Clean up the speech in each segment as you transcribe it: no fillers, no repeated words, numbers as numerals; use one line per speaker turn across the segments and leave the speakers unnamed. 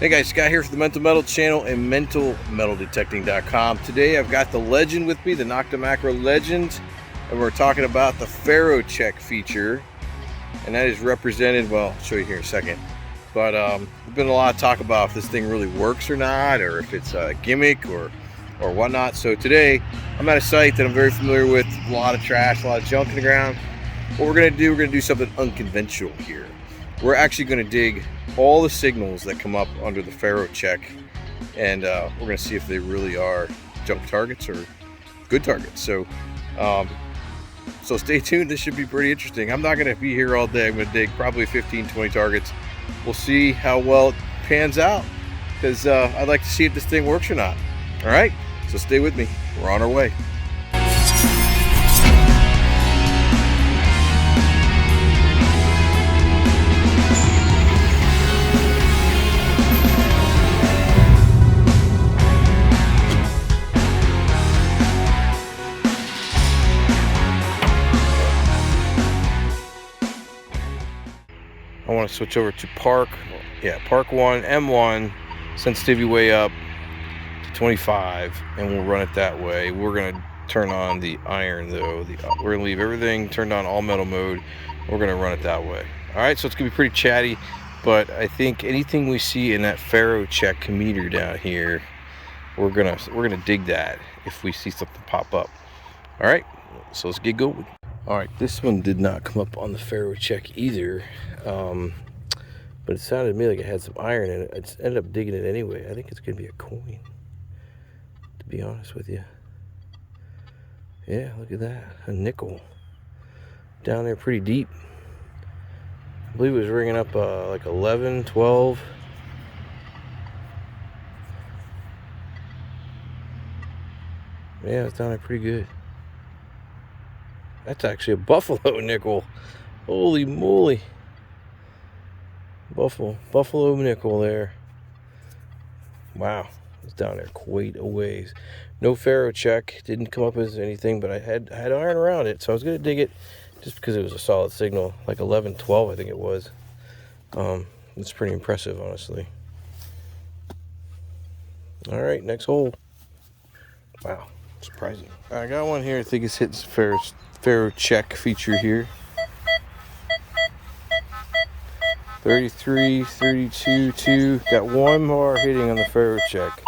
Hey guys, Scott here for the Mental Metal channel and mentalmetaldetecting.com. Today I've got the Legend with me, the Nokta Makro Legend, and we're talking about the Ferro Check feature, and that is represented, well, I'll show you here in a second, but there's been a lot of talk about if this thing really works or not, or if it's a gimmick or whatnot. So today I'm at a site that I'm very familiar with, a lot of trash, a lot of junk in the ground. What we're going to do something unconventional here. We're actually going to dig all the signals that come up under the Ferro Check, and we're going to see if they really are junk targets or good targets. So so stay tuned. This should be pretty interesting. I'm not going to be here all day. I'm going to dig probably 15-20 targets. We'll see how well it pans out, because I'd like to see if this thing works or not. All right, so stay with me. We're on our way. I want to switch over to Park 1, M1, sensitivity way up to 25, and we'll run it that way. We're going to turn on the iron though. We're going to leave everything turned on all metal mode. We're going to run it that way. All right, so it's going to be pretty chatty, but I think anything we see in that Ferro Check meter down here, we're gonna dig that if we see something pop up. All right, so let's get going. All right, this one did not come up on the Ferro Check either, but it sounded to me like it had some iron in it. I just ended up digging it anyway. I think it's gonna be a coin, to be honest with you. Yeah, look at that, a nickel down there pretty deep. I believe it was ringing up like 11, 12. Yeah, it's down there pretty good. That's actually a buffalo nickel. Holy moly. Buffalo nickel there. Wow. It's down there quite a ways. No Ferro Check. Didn't come up as anything, but I had iron around it, so I was going to dig it just because it was a solid signal. Like 11, 12, I think it was. It's pretty impressive, honestly. All right, next hole. Wow. Surprising. I got one here. I think it's hitting some Ferro Check feature here. 33, 32, 2. Got one more hitting on the Ferro Check.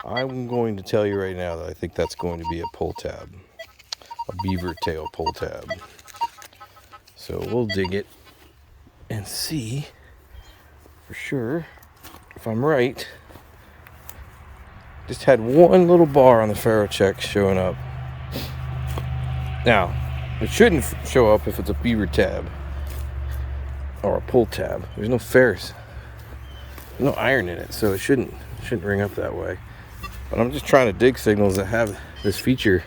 I'm going to tell you right now that I think that's going to be a pull tab. A beaver tail pull tab. So we'll dig it and see for sure if I'm right. Just had one little bar on the Ferro Check showing up. Now, it shouldn't show up if it's a beaver tab or a pull tab. There's no ferrous, no iron in it, so it shouldn't ring up that way. But I'm just trying to dig signals that have this feature,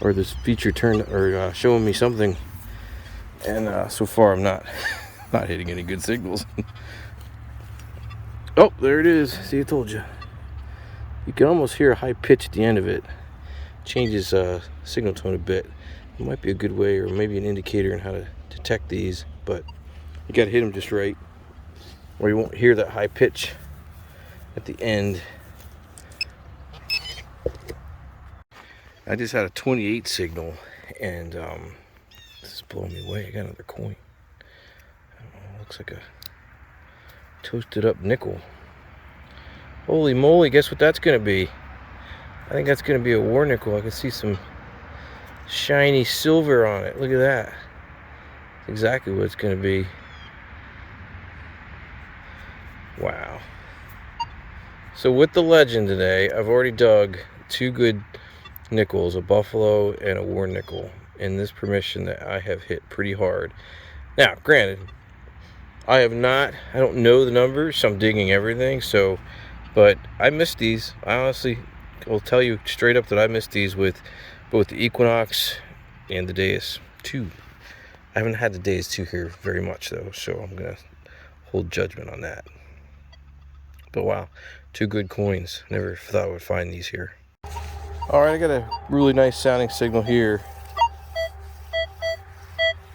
or this feature turned, or showing me something. And so far, I'm not hitting any good signals. Oh, there it is. See, I told you. You can almost hear a high pitch at the end of it. Changes signal tone a bit. It might be a good way, or maybe an indicator on how to detect these, but you got to hit them just right, or you won't hear that high pitch at the end. I just had a 28 signal, and this is blowing me away. I got another coin. I don't know, looks like a toasted up nickel. Holy moly, guess what that's going to be? I think that's going to be a war nickel. I can see some shiny silver on it. Look at that. That's exactly what it's going to be. Wow. So with the Legend today, I've already dug two good nickels, a buffalo and a war nickel, in this permission that I have hit pretty hard. Now, granted, I don't know the numbers, so I'm digging everything, but I missed these. I honestly will tell you straight up that I missed these with both the Equinox and the Deus 2. I haven't had the Deus 2 here very much though, so I'm gonna hold judgment on that. But wow, two good coins. Never thought I would find these here. All right, I got a really nice sounding signal here.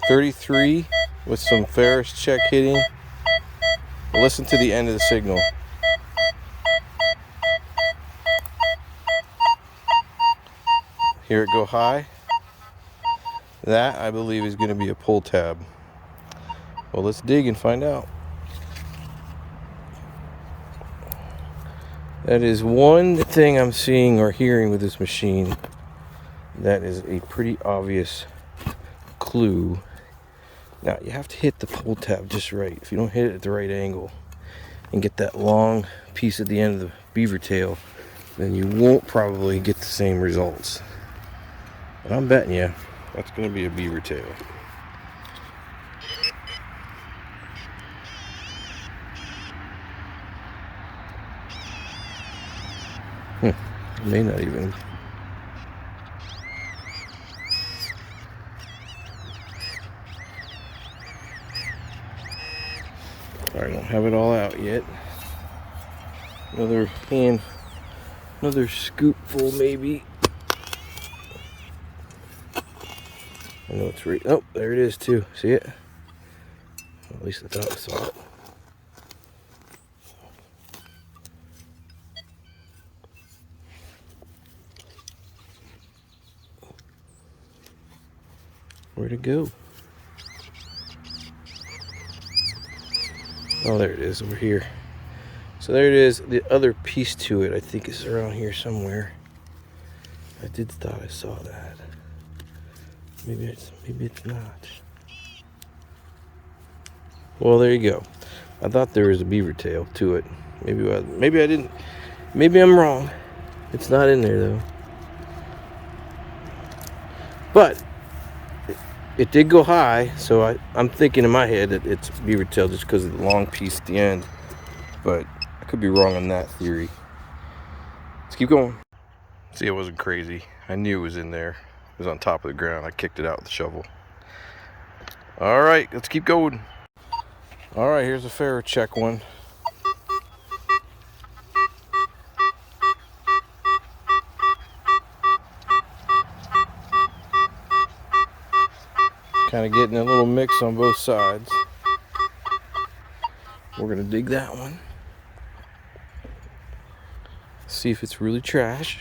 33 with some Ferro Check hitting. Listen to the end of the signal. Hear it go high. That, I believe, is going to be a pull tab. Well, let's dig and find out. That is one thing I'm seeing or hearing with this machine. That is a pretty obvious clue. Now, you have to hit the pull tab just right. If you don't hit it at the right angle and get that long piece at the end of the beaver tail, then you won't probably get the same results. But I'm betting you that's going to be a beaver tail. May not even. I don't have it all out yet. Another scoopful maybe. I know it's right. Oh, there it is too. See it? Well, at least I thought I saw it. Where'd it go? Oh, there it is over here. So there it is. The other piece to it, I think, is around here somewhere. I did thought I saw that. Maybe it's not. Well, there you go. I thought there was a beaver tail to it. Maybe I didn't. Maybe I'm wrong. It's not in there though. But it did go high, so I'm thinking in my head that it's beaver tail just because of the long piece at the end. But I could be wrong on that theory. Let's keep going. See, it wasn't crazy. I knew it was in there. It was on top of the ground. I kicked it out with the shovel. All right, let's keep going. All right, here's a Ferro Check one. Kind of getting a little mix on both sides. We're gonna dig that one. See if it's really trash.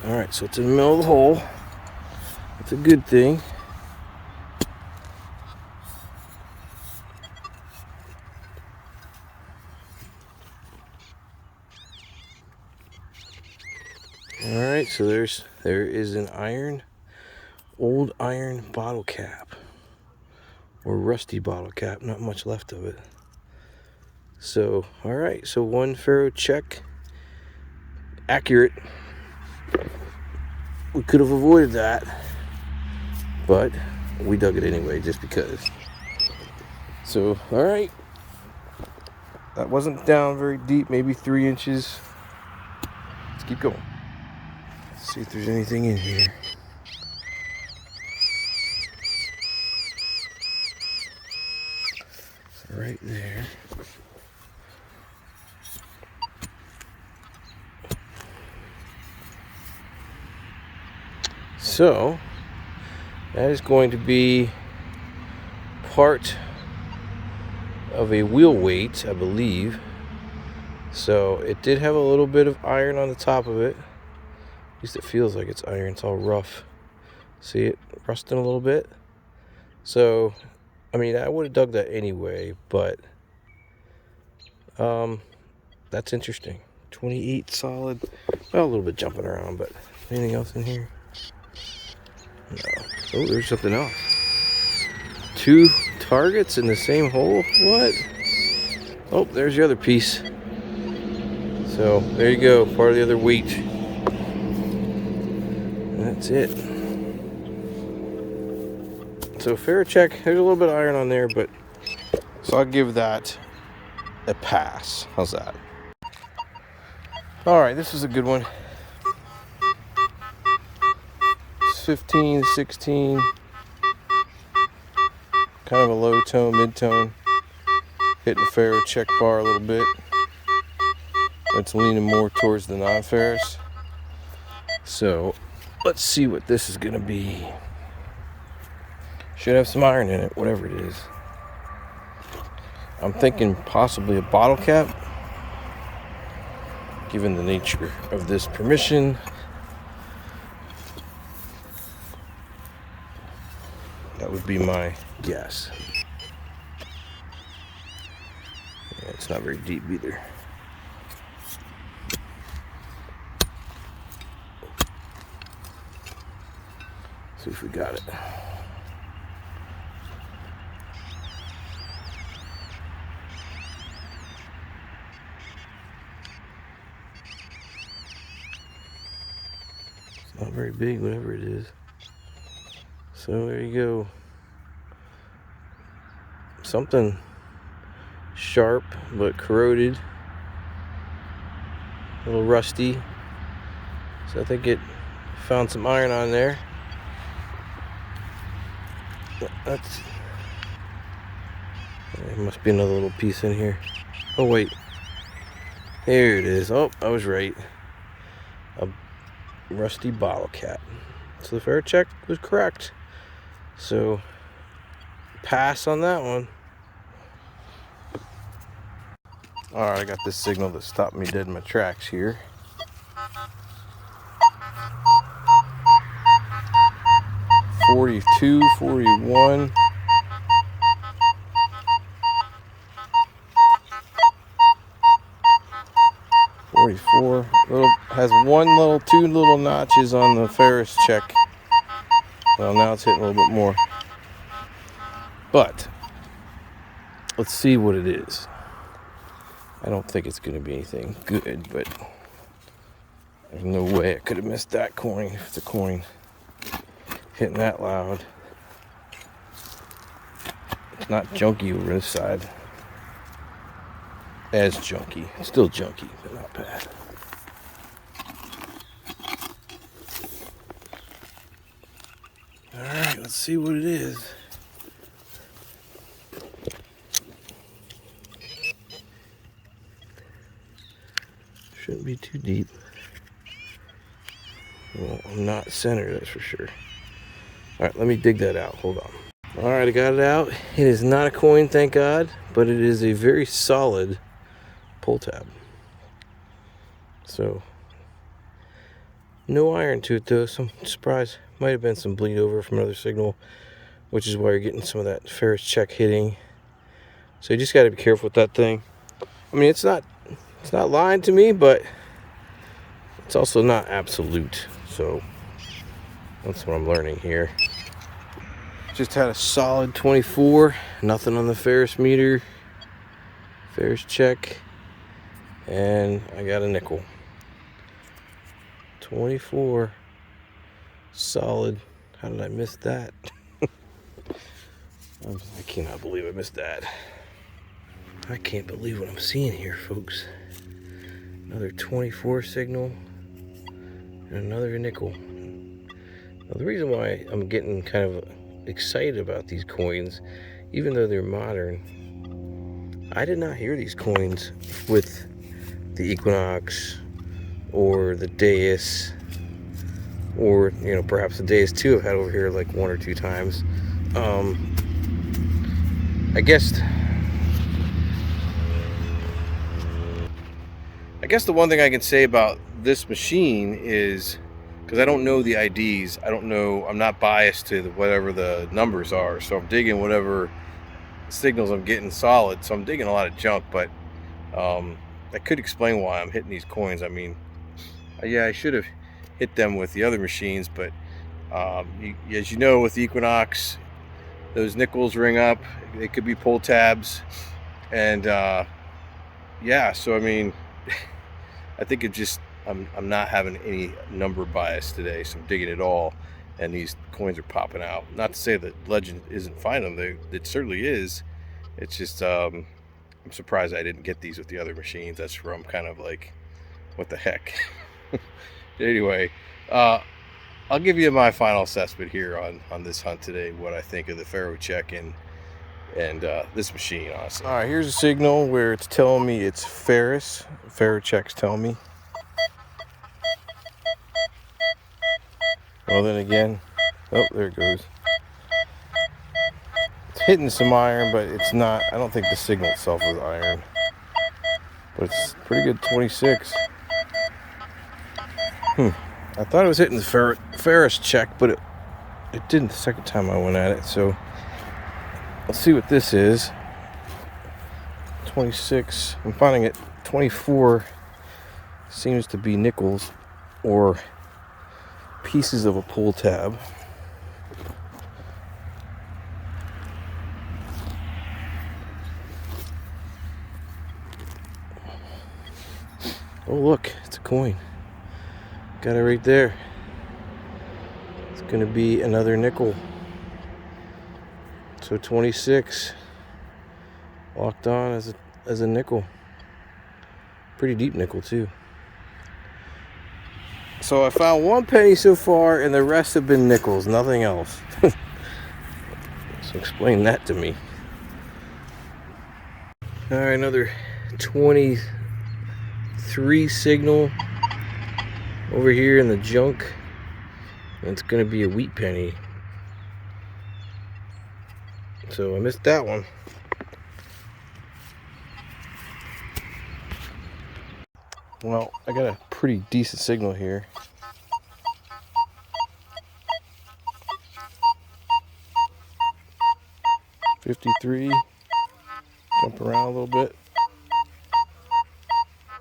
Alright, so it's in the middle of the hole. It's a good thing. Alright, so there is an old iron bottle cap. Or rusty bottle cap, not much left of it. So, alright, so one Ferro Check. Accurate. We could have avoided that, but we dug it anyway just because. So, all right, that wasn't down very deep, maybe 3 inches. Let's keep going. Let's see if there's anything in here. Right there. So that is going to be part of a wheel weight, I believe. So it did have a little bit of iron on the top of it. At least it feels like it's iron. It's all rough. See it rusting a little bit. So, I mean, I would have dug that anyway, but that's interesting. 28 solid. Well, a little bit jumping around, but anything else in here? No. Oh, there's something else. 2 targets in the same hole? What? Oh, there's the other piece. So, there you go. Part of the other weight. That's it. So, Ferro Check. There's a little bit of iron on there, but... So, I'll give that a pass. How's that? Alright, this is a good one. 15, 16. Kind of a low tone, mid-tone. Hitting the Ferro Check bar a little bit. It's leaning more towards the non-ferrous. So let's see what this is gonna be. Should have some iron in it, whatever it is. I'm thinking possibly a bottle cap, given the nature of this permission. That would be my guess. Yeah, it's not very deep either. See if we got it. It's not very big, whatever it is. So there you go. Something sharp but corroded. A little rusty. So I think it found some iron on there. There must be another little piece in here. Oh wait, here it is. Oh, I was right. A rusty bottle cap. So the Ferro Check was correct. So pass on that one. Alright, I got this signal that stopped me dead in my tracks here. $42, $41. $44. Has two little notches on the Ferro Check. Well, now it's hitting a little bit more. But let's see what it is. I don't think it's going to be anything good, but there's no way I could have missed that coin if it's a coin hitting that loud. It's not junky over this side. As junky. It's still junky, but not bad. Alright, let's see what it is. Shouldn't be too deep. Well, I'm not centered, that's for sure. Alright, let me dig that out. Hold on. Alright, I got it out. It is not a coin, thank God, but it is a very solid pull tab. So, no iron to it though, so I'm surprised. Might have been some bleed over from another signal, which is why you're getting some of that Ferro Check hitting. So you just got to be careful with that thing. I mean, it's not lying to me, but it's also not absolute. So that's what I'm learning here. Just had a solid 24, nothing on the Ferris meter, Ferro Check, and I got a nickel. 24, solid. How did I miss that? I cannot believe I missed that. I can't believe what I'm seeing here, folks. Another 24 signal and another nickel. Now, the reason why I'm getting kind of excited about these coins, even though they're modern, I did not hear these coins with the Equinox or the Deus, or perhaps the Deus 2 I've had over here like one or two times. I guess the one thing I can say about this machine is, because I don't know the IDs, I'm not biased to whatever the numbers are, so I'm digging whatever signals I'm getting solid, so I'm digging a lot of junk, but that could explain why I'm hitting these coins. I mean, yeah, I should have hit them with the other machines, but as you know, with the Equinox, those nickels ring up. They could be pull tabs, and yeah, so I mean, I think I'm not having any number bias today, so I'm digging it all, and these coins are popping out. Not to say that Legend isn't finding them; it certainly is. It's just I'm surprised I didn't get these with the other machines. That's where I'm kind of like, what the heck. Anyway, I'll give you my final assessment here on this hunt today, what I think of the Ferro Check and this machine, honestly. All right, here's a signal where it's telling me it's Ferris. Ferro Check's telling me. Well, then again, oh, there it goes. It's hitting some iron, but it's not. I don't think the signal itself is iron, but it's pretty good. 26. I thought it was hitting the Ferris Check, but it didn't the second time I went at it. So let's see what this is. 26. I'm finding it. 24 seems to be nickels or pieces of a pull tab. Oh, look, it's a coin. Got it right there. It's gonna be another nickel. So 26 locked on as a nickel. Pretty deep nickel too. So I found 1 penny so far, and the rest have been nickels, nothing else. So explain that to me. All right, another 23 signal over here in the junk. And it's gonna be a wheat penny. So I missed that one. Well, I got a pretty decent signal here. $53. Jump around a little bit.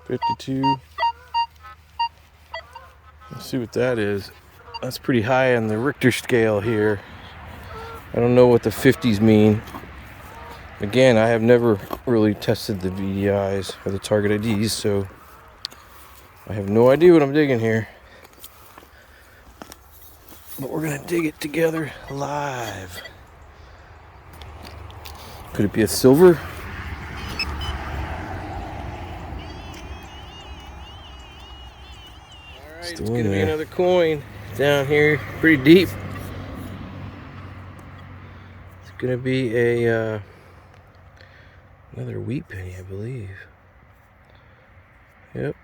52. Let's see what that is. That's pretty high on the Richter scale here. I don't know what the 50s mean. Again, I have never really tested the VDIs or the target IDs, so I have no idea what I'm digging here. But we're gonna dig it together live. Could it be a silver? Alright, it's gonna be another coin down here, pretty deep. It's gonna be a another wheat penny, I believe. Yep.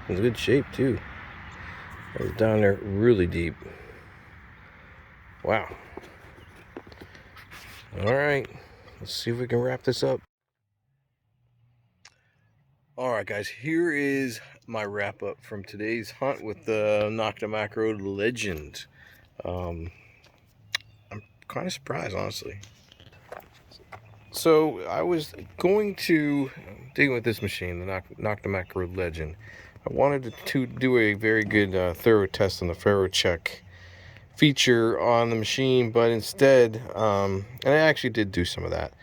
In good shape too. It was down there really deep. Wow. All right, let's see if we can wrap this up. All right, guys, here is my wrap up from today's hunt with the Nokta Makro Legend. I'm kind of surprised, honestly. So I was going to dig with this machine, the Nokta Makro Legend. I wanted to do a very good thorough test on the Ferro Check feature on the machine, but instead, and I actually did do some of that.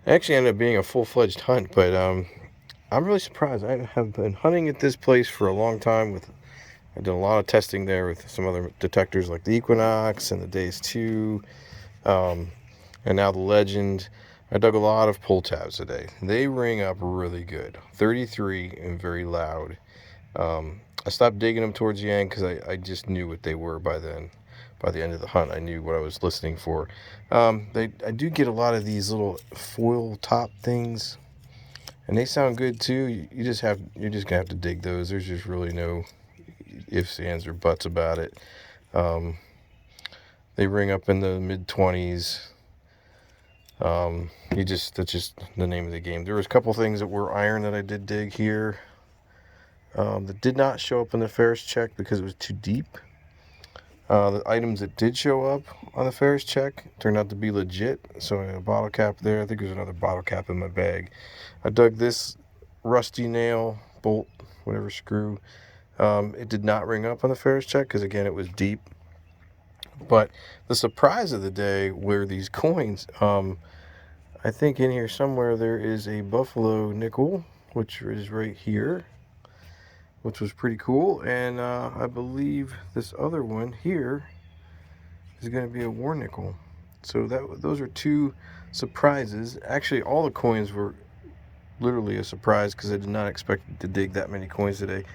It actually ended up being a full-fledged hunt, but I'm really surprised. I have been hunting at this place for a long time. I did a lot of testing there with some other detectors like the Equinox and the Days 2, and now the Legend. I dug a lot of pull tabs today. They ring up really good, 33 and very loud. I stopped digging them towards the end because I just knew what they were by then. By the end of the hunt, I knew what I was listening for. I do get a lot of these little foil top things, and they sound good too. You're just gonna have to dig those. There's just really no ifs, ands, or buts about it. They ring up in the mid-20s. That's just the name of the game. There was a couple things that were iron that I did dig here. That did not show up in the Ferris Check because it was too deep. The items that did show up on the Ferris Check turned out to be legit. So I had a bottle cap there. I think there's another bottle cap in my bag. I dug this rusty nail, bolt, whatever screw. It did not ring up on the Ferris Check because, again, it was deep. But the surprise of the day were these coins. I think in here somewhere there is a buffalo nickel, which is right here, which was pretty cool. And I believe this other one here is going to be a war nickel. So those are two surprises. Actually, all the coins were literally a surprise because I did not expect to dig that many coins today.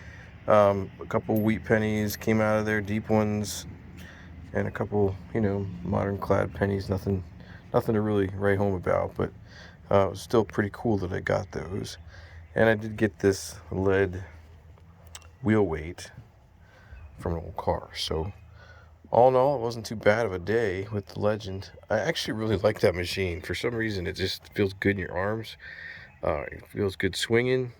A couple wheat pennies came out of there, deep ones, and a couple, modern clad pennies. Nothing to really write home about, but it was still pretty cool that I got those. And I did get this lead wheel weight from an old car. So all in all, it wasn't too bad of a day with the Legend. I actually really like that machine. For some reason, it just feels good in your arms. It feels good swinging.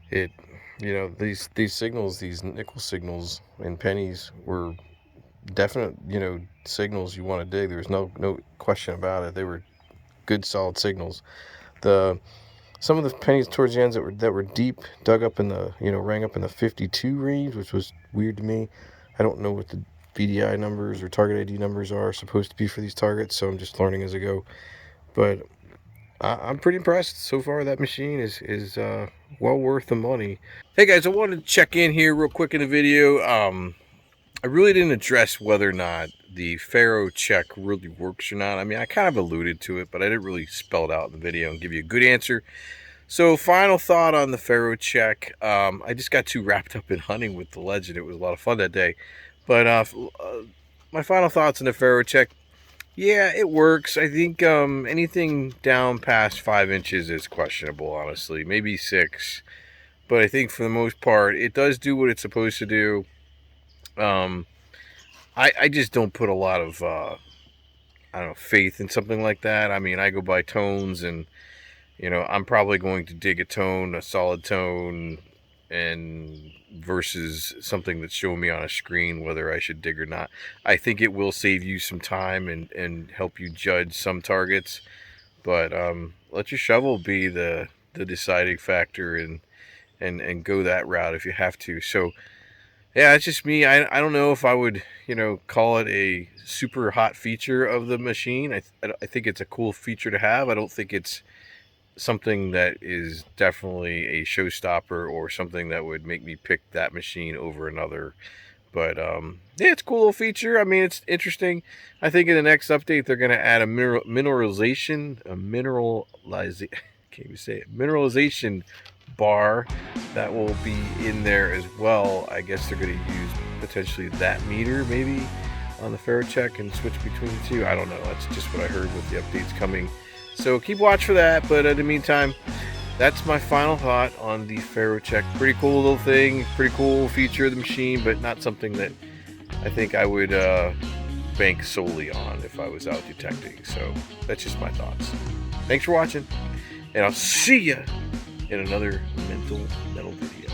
It, these signals, these nickel signals and pennies were definite, signals you want to dig. There was no question about it. They were good, solid signals. Some of the pennies towards the ends that were deep, dug up in the, rang up in the 52 range, which was weird to me. I don't know what the VDI numbers or target ID numbers are supposed to be for these targets, so I'm just learning as I go. But I'm pretty impressed so far. That machine is well worth the money. Hey guys, I wanted to check in here real quick in the video. I really didn't address whether or not the Ferro Check really works or not. I mean, I kind of alluded to it, but I didn't really spell it out in the video and give you a good answer. So, final thought on the Ferro Check. I just got too wrapped up in hunting with the Legend. It was a lot of fun that day. But my final thoughts on the Ferro Check. Yeah, it works. I think anything down past 5 inches is questionable, honestly. Maybe 6. But I think for the most part, it does do what it's supposed to do. I just don't put a lot of, faith in something like that. I mean, I go by tones, and, I'm probably going to dig a tone, a solid tone, and versus something that's showing me on a screen whether I should dig or not. I think it will save you some time and help you judge some targets, but let your shovel be the deciding factor and go that route if you have to. So yeah, it's just me. I don't know if I would, call it a super hot feature of the machine. I think it's a cool feature to have. I don't think it's something that is definitely a showstopper or something that would make me pick that machine over another. But yeah, it's a cool little feature. I mean, it's interesting. I think in the next update they're going to add a mineralization bar that will be in there as well. I guess they're going to use potentially that meter maybe on the Ferro Check and switch between the two. I don't know. That's just what I heard with the updates coming. So keep watch for that. But in the meantime, that's my final thought on the Ferro Check. Pretty cool little thing. Pretty cool feature of the machine, but not something that I think I would bank solely on if I was out detecting. So that's just my thoughts. Thanks for watching, and I'll see ya in another metal video.